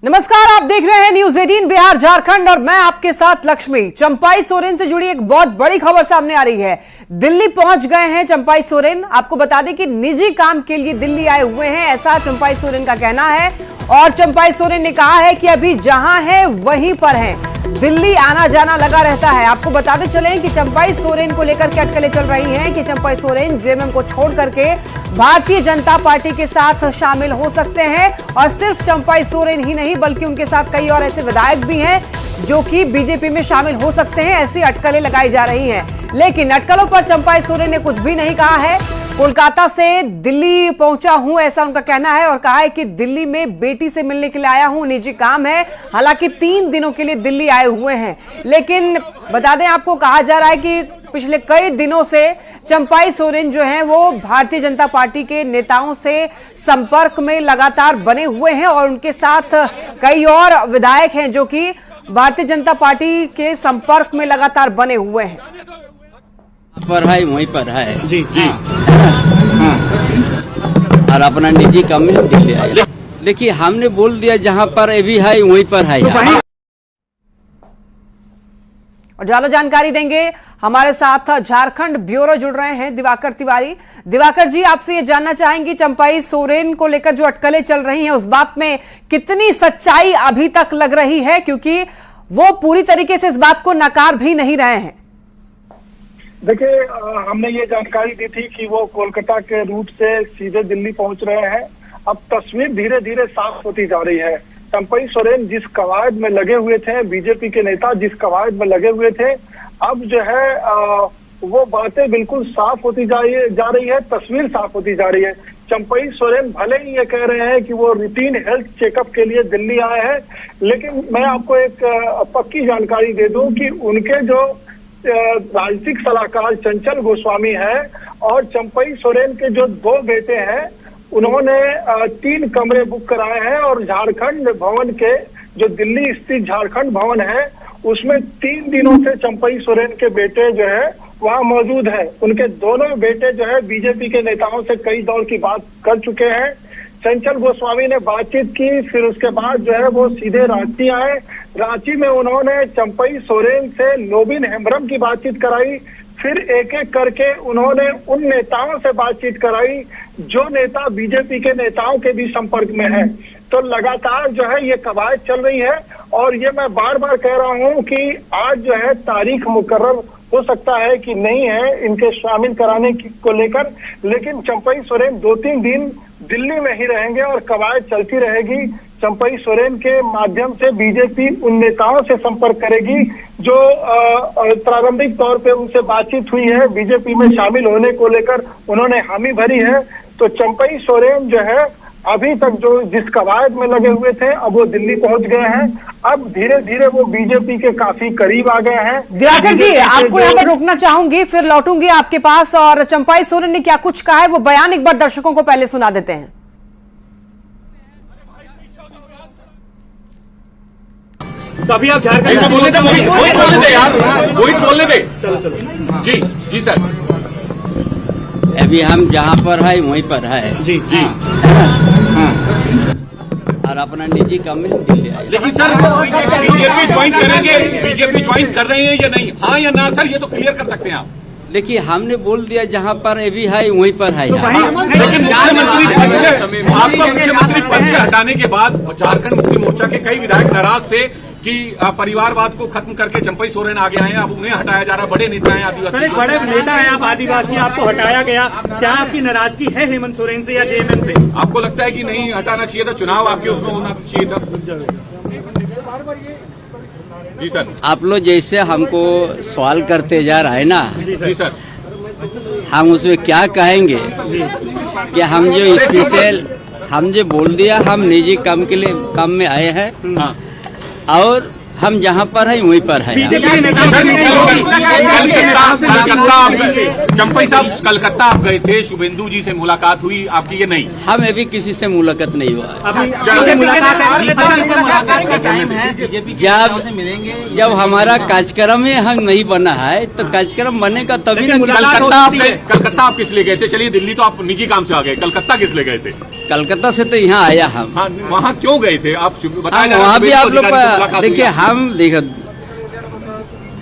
नमस्कार, आप देख रहे हैं न्यूज 18 बिहार झारखंड और मैं आपके साथ लक्ष्मी। चंपाई सोरेन से जुड़ी एक बहुत बड़ी खबर सामने आ रही है। दिल्ली पहुंच गए हैं चंपाई सोरेन। आपको बता दें कि निजी काम के लिए दिल्ली आए हुए हैं, ऐसा चंपाई सोरेन का कहना है। और चंपाई सोरेन ने कहा है कि अभी जहां है वहीं पर है, दिल्ली आना जाना लगा रहता है। आपको बताते चले कि चंपाई सोरेन को लेकर के अटकलें चल रही हैं कि चंपाई सोरेन जेएमएम को छोड़ करके भारतीय जनता पार्टी के साथ शामिल हो सकते हैं। और सिर्फ चंपाई सोरेन ही नहीं बल्कि उनके साथ कई और ऐसे विधायक भी हैं जो कि बीजेपी में शामिल हो सकते हैं, ऐसी अटकलें लगाई जा रही हैं। लेकिन अटकलों पर चंपाई सोरेन ने कुछ भी नहीं कहा है। कोलकाता से दिल्ली पहुंचा हूं, ऐसा उनका कहना है। और कहा है कि दिल्ली में बेटी से मिलने के लिए आया हूं, निजी काम है। हालांकि 3 दिनों के लिए दिल्ली आए हुए हैं। लेकिन बता दें आपको, कहा जा रहा है कि पिछले कई दिनों से चंपाई सोरेन जो हैं वो भारतीय जनता पार्टी के नेताओं से संपर्क में लगातार बने हुए हैं और उनके साथ कई और विधायक हैं जो कि भारतीय जनता पार्टी के संपर्क में लगातार बने हुए हैं। पर है वहीं पर है जी जी हाँ। और अपना निजी काम में दिल्ली आए। देखिए, हमने बोल दिया जहाँ पर अभी है वहीं पर है। और ज्यादा जानकारी देंगे, हमारे साथ झारखंड ब्यूरो जुड़ रहे हैं दिवाकर तिवारी। दिवाकर जी, आपसे ये जानना चाहेंगे चंपाई सोरेन को लेकर जो अटकलें चल रही हैं उस बात में कितनी सच्चाई अभी तक लग रही है, क्योंकि वो पूरी तरीके से इस बात को नकार भी नहीं रहे हैं। देखिए, हमने ये जानकारी दी थी कि वो कोलकाता के रूट से सीधे दिल्ली पहुंच रहे हैं। अब तस्वीर धीरे धीरे साफ होती जा रही है। चंपाई सोरेन जिस कवायद में लगे हुए थे, बीजेपी के नेता जिस कवायद में लगे हुए थे, अब जो है वो बातें बिल्कुल साफ होती जा रही है, तस्वीर साफ होती जा रही है। चंपाई सोरेन भले ही ये कह रहे हैं कि वो रूटीन हेल्थ चेकअप के लिए दिल्ली आए हैं, लेकिन मैं आपको एक पक्की जानकारी दे दूं कि उनके जो राजनीतिक सलाहकार चंचल गोस्वामी है और चंपाई सोरेन के जो 2 बेटे हैं, उन्होंने 3 कमरे बुक कराए हैं। और झारखंड भवन के जो दिल्ली स्थित झारखंड भवन है उसमें 3 दिनों से चंपाई सोरेन के बेटे जो है वहां मौजूद है। उनके दोनों बेटे जो है बीजेपी के नेताओं से कई दौर की बात कर चुके हैं। चंचल गोस्वामी ने बातचीत की, फिर उसके बाद जो है वो सीधे रांची आए। रांची में उन्होंने चंपाई सोरेन से नोबिन हेम्ब्रम की बातचीत कराई। फिर एक एक करके उन्होंने उन नेताओं से बातचीत कराई जो नेता बीजेपी के नेताओं के भी संपर्क में है। तो लगातार जो है ये कवायद चल रही है। और ये मैं बार बार कह रहा हूं कि आज जो है तारीख मुकर्रर हो सकता है कि नहीं है इनके शामिल कराने को लेकर, लेकिन चंपाई सोरेन 2-3 दिन दिल्ली में ही रहेंगे और कवायद चलती रहेगी। चंपाई सोरेन के माध्यम से बीजेपी उन नेताओं से संपर्क करेगी जो प्रारंभिक तौर पे उनसे बातचीत हुई है, बीजेपी में शामिल होने को लेकर उन्होंने हामी भरी है। तो चंपाई सोरेन जो है अभी तक जो जिस कवायद में लगे हुए थे, अब वो दिल्ली पहुंच गए हैं। अब धीरे धीरे वो बीजेपी के काफी करीब आ गए हैं। दिवाकर जी, आपको यहाँ पर रोकना चाहूंगी, फिर लौटूंगी आपके पास। और चंपाई सोरेन ने क्या कुछ कहा है वो बयान एक बार दर्शकों को पहले सुना देते हैं। तो अभी आप झारखंड बोलने दे यार, वही बोलने दे। चलो जी जी सर। अभी हम जहाँ पर है वहीं पर है जी जी हाँ। और अपना निजी काम में दिल्ली आए। लेकिन सर बीजेपी ज्वाइन करेंगे, बीजेपी ज्वाइन कर रहे हैं या नहीं, हाँ या ना सर, ये तो क्लियर कर सकते हैं आप। देखिए, हमने बोल दिया जहाँ पर अभी है वहीं पर है। लेकिन मुख्यमंत्री पद से आपको मुख्यमंत्री पद से हटाने के बाद झारखंड मुक्ति मोर्चा के कई विधायक नाराज थे कि परिवारवाद को खत्म करके चंपाई सोरेन आगे आए हैं, अब उन्हें हटाया जा रहा है। बड़े नेता हैं आदिवासी। सर, एक बड़े नेता हैं आप आदिवासी, आपको हटाया गया, क्या आपकी नाराजगी है हेमंत सोरेन से या जेएमएम से? आपको लगता है कि नहीं हटाना चाहिए था, चुनाव आपके उसमें होना चाहिए था? जी सर। आप लोग जैसे हमको सवाल करते जा रहा है ना, जी सर, हम उसमें क्या कहेंगे कि हम जो स्पेशल हम जो बोल दिया, हम निजी काम के लिए काम में आए हैं हाँ। और हम जहाँ पर है वहीं पर है। चंपाई साहब कलकत्ता आप गए थे, शुभेंदु जी से मुलाकात हुई आपकी? ये नहीं, हम अभी किसी से मुलाकात नहीं हुआ। जब हमारा कार्यक्रम ही हम नहीं बना है तो कार्यक्रम बनेगा तभी। कलकत्ता आप किस लिए गए थे? चलिए दिल्ली तो आप निजी काम से आ गए, कलकत्ता किस लिए गए थे? कलकत्ता से तो यहाँ आया हम। हाँ, वहाँ क्यों गए थे आप? बताया वहाँ भी आप लोग देखिए,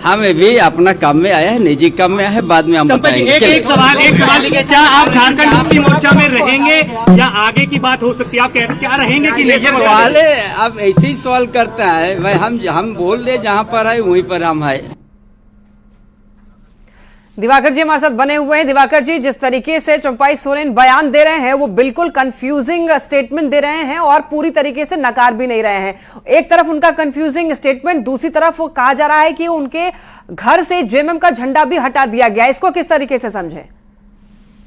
हमें भी अपना काम में आया है, निजी काम में आया है, बाद में हम बताएंगे। एक सवाल क्या आप झारखंड मुक्ति मोर्चा में रहेंगे या आगे की बात हो सकती है? आप क्या रहेंगे कि नहीं? सवाल है, आप ऐसे ही सवाल करते हैं भाई। हम बोल दे जहाँ पर है वहीं पर हम है। दिवाकर जी हमारे साथ बने हुए हैं। दिवाकर जी, जिस तरीके से चंपाई सोरेन बयान दे रहे हैं वो बिल्कुल कंफ्यूजिंग स्टेटमेंट दे रहे हैं और पूरी तरीके से नकार भी नहीं रहे हैं। एक तरफ उनका कंफ्यूजिंग स्टेटमेंट, दूसरी तरफ वो कहा जा रहा है कि उनके घर से जेएमएम का झंडा भी हटा दिया गया। इसको किस तरीके से समझें?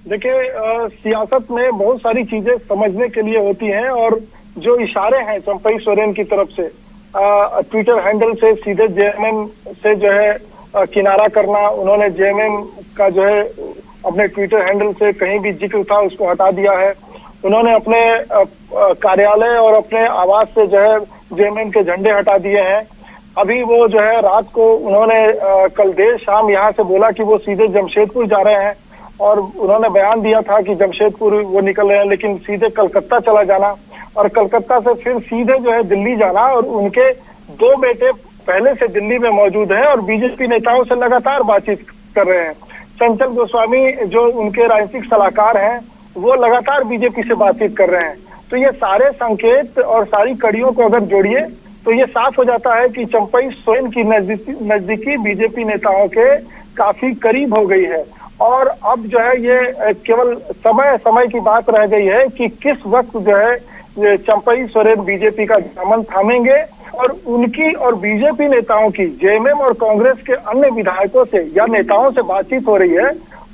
देखिए, सियासत में बहुत सारी चीजें समझने के लिए होती हैं और जो इशारे हैं चंपाई सोरेन की तरफ से ट्विटर हैंडल से सीधे जेएमएम से जो है किनारा करना, उन्होंने जेएमएम का जो है अपने ट्विटर हैंडल से कहीं भी जिक्र था उसको हटा दिया है। उन्होंने अपने कार्यालय और अपने आवास से जो है जेएमएम के झंडे हटा दिए हैं। अभी वो जो है रात को उन्होंने कल देर शाम यहाँ से बोला कि वो सीधे जमशेदपुर जा रहे हैं और उन्होंने बयान दिया था कि जमशेदपुर वो निकल रहे हैं, लेकिन सीधे कलकत्ता चला जाना और कलकत्ता से फिर सीधे जो है दिल्ली जाना। और उनके 2 बेटे पहले से दिल्ली में मौजूद हैं और बीजेपी नेताओं से लगातार बातचीत कर रहे हैं। चंचल गोस्वामी जो उनके राजनीतिक सलाहकार हैं वो लगातार बीजेपी से बातचीत कर रहे हैं। तो ये सारे संकेत और सारी कड़ियों को अगर जोड़िए तो ये साफ हो जाता है कि चंपाई सोरेन की नजदीकी बीजेपी नेताओं के काफी करीब हो गई है। और अब जो है ये केवल समय की बात रह गई है कि किस वक्त जो है चंपाई सोरेन बीजेपी का दामन थामेंगे और उनकी और बीजेपी नेताओं की जेएमएम और कांग्रेस के अन्य विधायकों से या नेताओं से बातचीत हो रही है।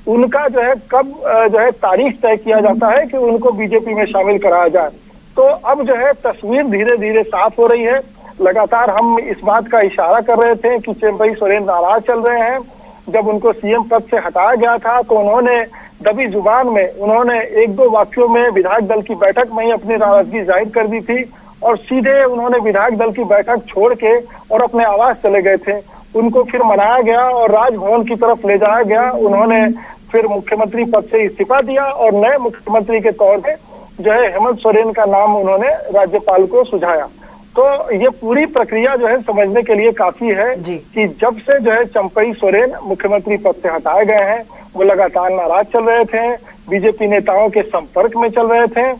उनका जो है कब जो है तारीख तय किया जाता है कि उनको बीजेपी में शामिल कराया जाए। तो अब जो है तस्वीर धीरे धीरे साफ हो रही है। लगातार हम इस बात का इशारा कर रहे थे कि चंपाई सोरेन नाराज चल रहे हैं। जब उनको सीएम पद से हटाया गया था तो उन्होंने दबी जुबान में उन्होंने 1-2 वाक्यों में विधायक दल की बैठक में ही अपनी नाराजगी जाहिर कर दी थी और सीधे उन्होंने विधायक दल की बैठक छोड़ के और अपने आवास चले गए थे। उनको फिर मनाया गया और राजभवन की तरफ ले जाया गया। उन्होंने फिर मुख्यमंत्री पद से इस्तीफा दिया और नए मुख्यमंत्री के तौर पे जो है हेमंत सोरेन का नाम उन्होंने राज्यपाल को सुझाया। तो ये पूरी प्रक्रिया जो है समझने के लिए काफी है कि जब से जो है चंपाई सोरेन मुख्यमंत्री पद से हटाए गए हैं वो लगातार नाराज चल रहे थे, बीजेपी नेताओं के संपर्क में चल रहे थे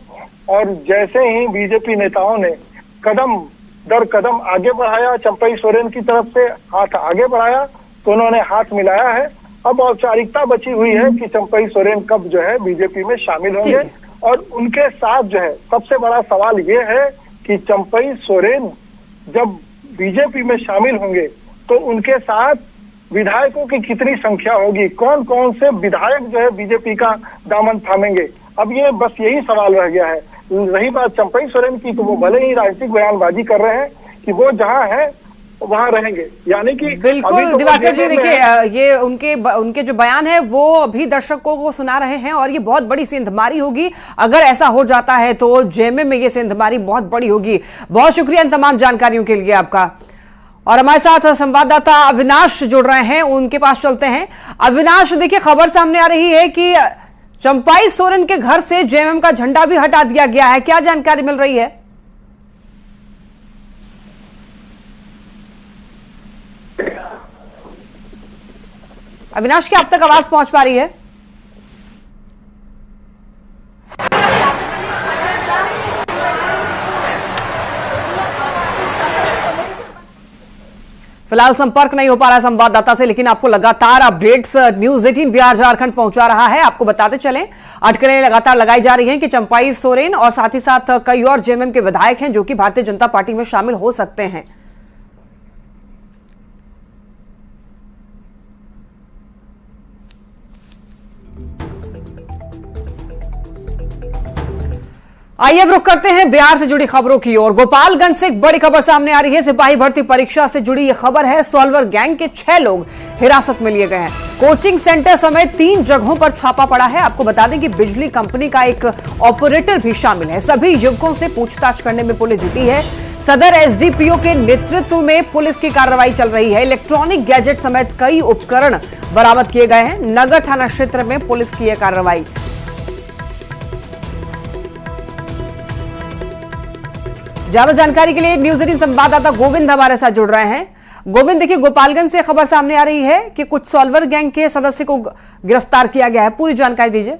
और जैसे ही बीजेपी नेताओं ने कदम दर कदम आगे बढ़ाया, चंपाई सोरेन की तरफ से हाथ आगे बढ़ाया तो उन्होंने हाथ मिलाया है। अब औपचारिकता बची हुई है कि चंपाई सोरेन कब जो है बीजेपी में शामिल होंगे और उनके साथ जो है सबसे बड़ा सवाल ये है कि चंपाई सोरेन जब बीजेपी में शामिल होंगे तो उनके साथ विधायकों की कितनी संख्या होगी, कौन कौन से विधायक जो है बीजेपी का दामन थामेंगे। अब ये बस यही सवाल रह गया है। रही बात चंपाई सोरेन की तो वो भले ही राजनीतिक बयानबाजी कर रहे हैं कि वो जहां है वहां रहेंगे, यानी कि बिल्कुल दिवाकर जी देखिए ये उनके जो बयान है वो अभी दर्शकों को सुना रहे हैं और ये बहुत बड़ी सेंधमारी होगी। अगर ऐसा हो जाता है तो जेएमएम में ये सेंधमारी बहुत बड़ी होगी। बहुत शुक्रिया इन तमाम जानकारियों के लिए आपका। और हमारे साथ संवाददाता अविनाश जुड़ रहे हैं, उनके पास चलते हैं। अविनाश, देखिए खबर सामने आ रही है कि चंपाई सोरेन के घर से जेएमएम का झंडा भी हटा दिया गया है, क्या जानकारी मिल रही है? अविनाश, क्या अब तक आवाज पहुंच पा रही है? फिलहाल संपर्क नहीं हो पा रहा है संवाददाता से, लेकिन आपको लगातार अपडेट्स न्यूज 18 बिहार झारखंड पहुंचा रहा है। आपको बताते चलें अटकलें लगातार लगाई जा रही हैं कि चंपाई सोरेन और साथ ही साथ कई और जेएमएम के विधायक हैं जो कि भारतीय जनता पार्टी में शामिल हो सकते हैं। आइए अब रुख करते हैं बिहार से जुड़ी खबरों की ओर। गोपालगंज से एक बड़ी खबर सामने आ रही है। सिपाही भर्ती परीक्षा से जुड़ी यह खबर है। सॉल्वर गैंग के 6 लोग हिरासत में लिए गए हैं। कोचिंग सेंटर समेत 3 जगहों पर छापा पड़ा है। आपको बता दें कि बिजली कंपनी का एक ऑपरेटर भी शामिल है। सभी युवकों से पूछताछ करने में पुलिस जुटी है। सदर एसडीपीओ के नेतृत्व में पुलिस की कार्रवाई चल रही है। इलेक्ट्रॉनिक गैजेट समेत कई उपकरण बरामद किए गए हैं। नगर थाना क्षेत्र में पुलिस की यह कार्रवाई। ज्यादा जानकारी के लिए न्यूज 18 संवाददाता गोविंद हमारे साथ जुड़ रहे हैं। गोविंद, देखिए गोपालगंज से खबर सामने आ रही है कि कुछ सॉल्वर गैंग के सदस्य को गिरफ्तार किया गया है, पूरी जानकारी दीजिए।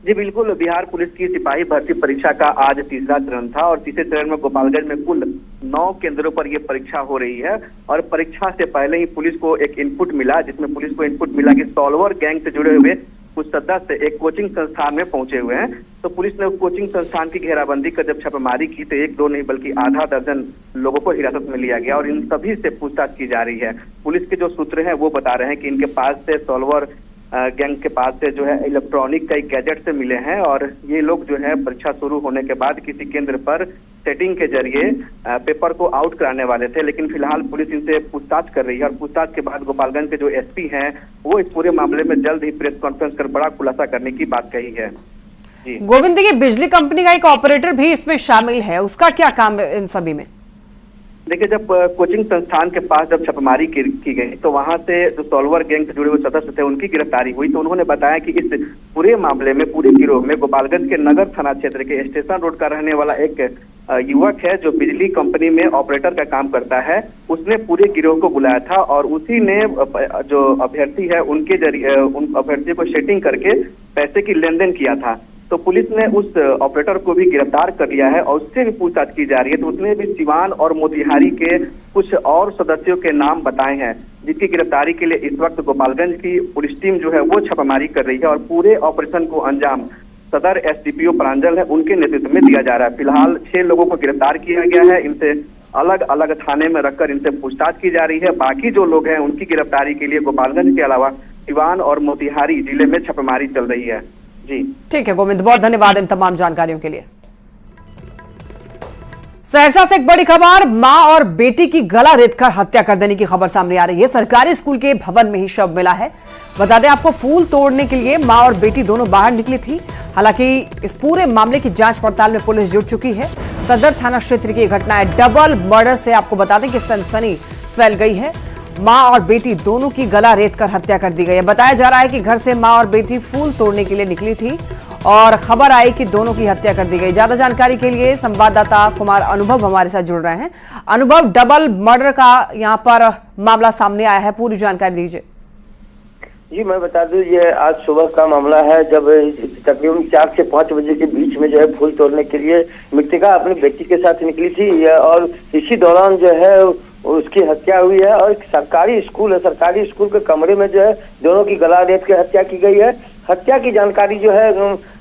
जी बिल्कुल, बिहार पुलिस की सिपाही भर्ती परीक्षा का आज तीसरा चरण था और तीसरे चरण में गोपालगंज में कुल 9 केंद्रों पर यह परीक्षा हो रही है। और परीक्षा से पहले ही पुलिस को एक इनपुट मिला, जिसमें पुलिस को इनपुट मिला कि सॉल्वर गैंग से जुड़े हुए कुछ सदस्य एक कोचिंग संस्थान में पहुंचे हुए हैं। तो पुलिस ने उस कोचिंग संस्थान की घेराबंदी कर जब छापेमारी की तो 1-2 नहीं बल्कि आधा दर्जन लोगों को हिरासत में लिया गया और इन सभी से पूछताछ की जा रही है। पुलिस के जो सूत्र हैं वो बता रहे हैं कि इनके पास से सॉल्वर गैंग के पास से जो है इलेक्ट्रॉनिक कई गैजेट से मिले हैं और ये लोग जो है परीक्षा शुरू होने के बाद किसी केंद्र पर सेटिंग के जरिए पेपर को आउट कराने वाले थे। लेकिन फिलहाल पुलिस इनसे पूछताछ कर रही है और पूछताछ के बाद गोपालगंज के जो एसपी हैं वो इस पूरे मामले में जल्द ही प्रेस कॉन्फ्रेंस कर बड़ा खुलासा करने की बात कही है। गोविंद, देखिए बिजली कंपनी का एक ऑपरेटर भी इसमें शामिल है, उसका क्या काम है इन सभी में? देखिए, जब कोचिंग संस्थान के पास जब छापेमारी की गई तो वहां से जो सॉल्वर गैंग से जुड़े हुए सदस्य थे उनकी गिरफ्तारी हुई। तो उन्होंने बताया कि इस पूरे मामले में, पूरे गिरोह में गोपालगंज के नगर थाना क्षेत्र के स्टेशन रोड का रहने वाला एक युवक है जो बिजली कंपनी में ऑपरेटर का काम करता है। उसने पूरे गिरोह को बुलाया था और उसी ने जो अभ्यर्थी है उनके जरिए उन अभ्यर्थियों को सेटिंग करके पैसे की लेन देन किया था। तो पुलिस ने उस ऑपरेटर को भी गिरफ्तार कर लिया है और उससे भी पूछताछ की जा रही है। तो उसने भी सिवान और मोतिहारी के कुछ और सदस्यों के नाम बताए हैं, जिसकी गिरफ्तारी के लिए इस वक्त गोपालगंज की पुलिस टीम जो है वो छापेमारी कर रही है और पूरे ऑपरेशन को अंजाम सदर एसडीपीओ प्रांजल है उनके नेतृत्व में दिया जा रहा है। फिलहाल 6 लोगों को गिरफ्तार किया गया है, इनसे अलग अलग थाने में रखकर इनसे पूछताछ की जा रही है। बाकी जो लोग हैं उनकी गिरफ्तारी के लिए गोपालगंज के अलावा सिवान और मोतिहारी जिले में छापेमारी चल रही है। जी ठीक है गोविंद, बहुत धन्यवाद इन तमाम जानकारियों के लिए। सहरसा से एक बड़ी खबर, मां और बेटी की गला रेतकर हत्या कर देने की खबर सामने आ रही है। सरकारी स्कूल के भवन में ही शव मिला है। बता दें आपको, फूल तोड़ने के लिए मां और बेटी दोनों बाहर निकली थी। हालांकि इस पूरे मामले की जांच पड़ताल में पुलिस जुट चुकी है। सदर थाना क्षेत्र की घटना है, डबल मर्डर से आपको बता दें कि सनसनी फैल गई है। मां और बेटी दोनों की गला रेतकर हत्या कर दी गई है। बताया जा रहा है कि घर से मां और बेटी फूल तोड़ने के लिए निकली थी और खबर आई कि दोनों की हत्या कर दी गई। ज्यादा जानकारी के लिए संवाददाता कुमार अनुभव हमारे साथ जुड़ रहे हैं। अनुभव, डबल मर्डर का यहां पर मामला सामने आया है, पूरी जानकारी दीजिए। जी मैं बता दूं, ये आज सुबह का मामला है जब तकरीबन 4 से 5 बजे के बीच में जो है फूल तोड़ने के लिए मृतका अपनी बेटी के साथ निकली थी और इसी दौरान जो है उसकी हत्या हुई है। और सरकारी स्कूल है, सरकारी स्कूल के कमरे में जो है दोनों की गला रेत के हत्या की गई है। हत्या की जानकारी जो है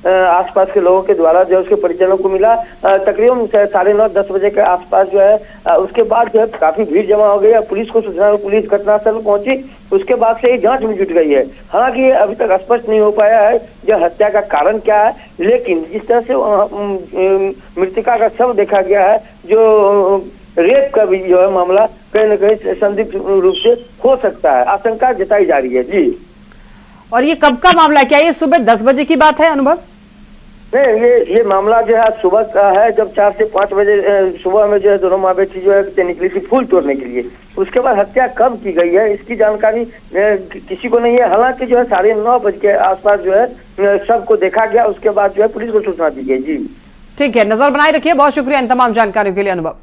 आसपास के लोगों के द्वारा जो है उसके परिजनों को मिला तकरीबन 9:30-10 बजे के आसपास जो है। उसके बाद जो है काफी भीड़ जमा हो गई है। पुलिस को सूचना, पुलिस घटनास्थल पर पहुंची, उसके बाद से ही जांच में जुट गई है। हालांकि अभी तक स्पष्ट नहीं हो पाया है जो हत्या का कारण क्या है, लेकिन जिस तरह से मृतका का शव देखा गया है, जो रेप का भी जो है मामला कहीं न कहीं संदिग्ध रूप से हो सकता है, आशंका जताई जा रही है। जी, और ये कब का मामला है? क्या ये सुबह 10 बजे की बात है अनुभव? नहीं, ये मामला जो है सुबह का है, जब 4 से 5 बजे सुबह में जो है दोनों माँ बेटी जो है निकली थी फूल तोड़ने के लिए। उसके बाद हत्या कब की गई है इसकी जानकारी किसी को नहीं है। हालांकि जो है 9:30 बजे के आसपास जो है सबको देखा गया, उसके बाद जो है पुलिस को सूचना दी गई। जी ठीक है, नजर बनाए रखिए। बहुत शुक्रिया इन तमाम जानकारियों के लिए अनुभव।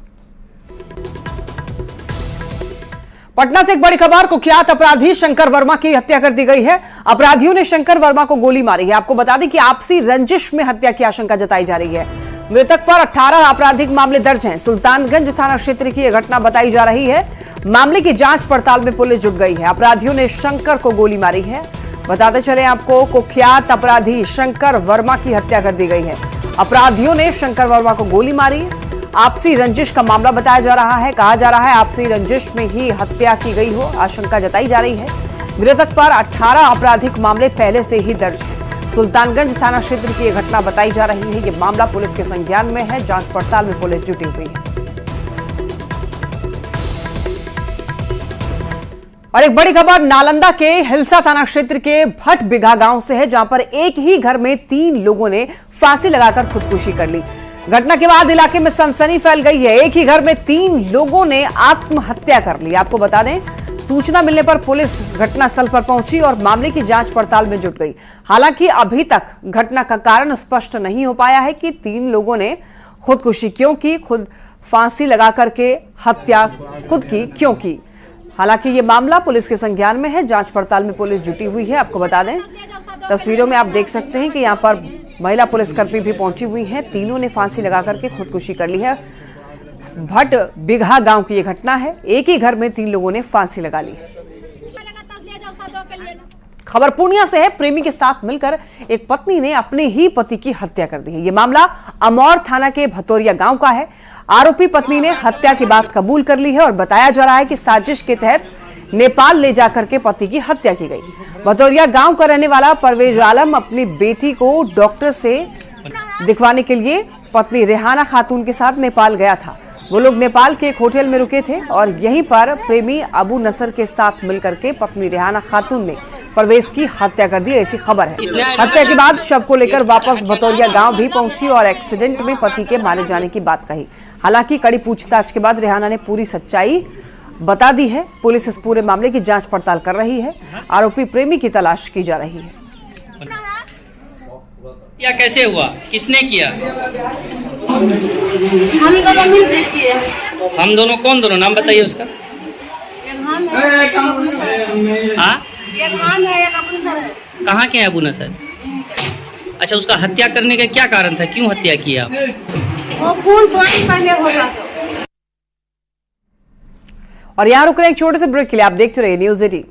पटना से एक बड़ी खबर, कुख्यात अपराधी शंकर वर्मा की हत्या कर दी गई है। अपराधियों ने शंकर वर्मा को गोली मारी है। आपको बता दें कि आपसी रंजिश में हत्या की आशंका जताई जा रही है। मृतक पर 18 आपराधिक मामले दर्ज हैं। सुल्तानगंज थाना क्षेत्र की यह घटना बताई जा रही है। मामले की जांच पड़ताल में पुलिस जुट गई है। अपराधियों ने शंकर को गोली मारी है। बताते चले आपको, कुख्यात अपराधी शंकर वर्मा की हत्या कर दी गई है। अपराधियों ने शंकर वर्मा को गोली मारी। आपसी रंजिश का मामला बताया जा रहा है। कहा जा रहा है आपसी रंजिश में ही हत्या की गई हो, आशंका जताई जा रही है। मृतक पर 18 आपराधिक मामले पहले से ही दर्ज हैं। सुल्तानगंज थाना क्षेत्र की यह घटना बताई जा रही है। यह मामला पुलिस के संज्ञान में है। जांच पड़ताल में पुलिस जुटी हुई है। और एक बड़ी खबर नालंदा के हिलसा थाना क्षेत्र के भट बिघा गांव से है, जहां पर एक ही घर में 3 लोगों ने फांसी लगाकर खुदकुशी कर ली। घटना के बाद इलाके में सनसनी फैल गई है। एक ही घर में 3 लोगों ने आत्महत्या कर ली। आपको बता दें, सूचना मिलने पर पुलिस घटनास्थल पर पहुंची और मामले की जांच पड़ताल में जुट गई। हालांकि अभी तक घटना का कारण स्पष्ट नहीं हो पाया है कि 3 लोगों ने खुदकुशी क्यों की, खुद फांसी लगा करके हत्या खुद की क्यों की। हालांकि ये मामला पुलिस के संज्ञान में है, जांच पड़ताल में पुलिस जुटी हुई है। आपको बता दें, तस्वीरों में आप देख सकते हैं कि यहाँ पर महिला पुलिसकर्मी भी पहुंची हुई है। तीनों ने फांसी लगा करके खुदकुशी कर ली है। भट बिघा गांव की ये घटना है, एक ही घर में 3 लोगों ने फांसी लगा ली। खबर पूर्णिया से है। प्रेमी के साथ मिलकर एक पत्नी ने अपने ही पति की हत्या कर दी है। ये मामला अमौर थाना के भतौरिया गांव का है। आरोपी पत्नी ने हत्या की बात कबूल कर ली है और बताया जा रहा है कि साजिश के तहत नेपाल ले जाकर के पति की हत्या की गई। भतौरिया गांव का रहने वाला परवेज आलम अपनी बेटी को डॉक्टर से दिखवाने के लिए पत्नी रेहाना खातून के साथ नेपाल गया था। वो लोग नेपाल के एक होटल में रुके थे और यहीं पर प्रेमी अबू नसर के साथ मिलकर के पत्नी रेहाना खातून ने परवेज की हत्या कर दी, ऐसी खबर है। हत्या के बाद शव को लेकर वापस भतौरिया गांव भी पहुंची और एक्सीडेंट में पति के मारे जाने की बात कही। हालांकि कड़ी पूछताछ के बाद रेहाना ने पूरी सच्चाई बता दी है। पुलिस इस पूरे मामले की जांच पड़ताल कर रही है। आरोपी प्रेमी की तलाश की जा रही है। क्या कैसे हुआ, किसने किया? हम दोनों मिलकर किए। हम दोनों कौन दोनों, नाम बताइए उसका। एक हम है, एक अबू नसर है। हाँ, एक हम है, एक अबू नसर है। कहाँ के हैं अबू नसर? अच्छा, उसका हत्या करने का क्या कारण था, क्यों हत्या किया? वो खून पानी पहले होगा। और यहाँ रुक रहे एक छोटे से ब्रेक के लिए। आप देखते रहिए न्यूज़ 18।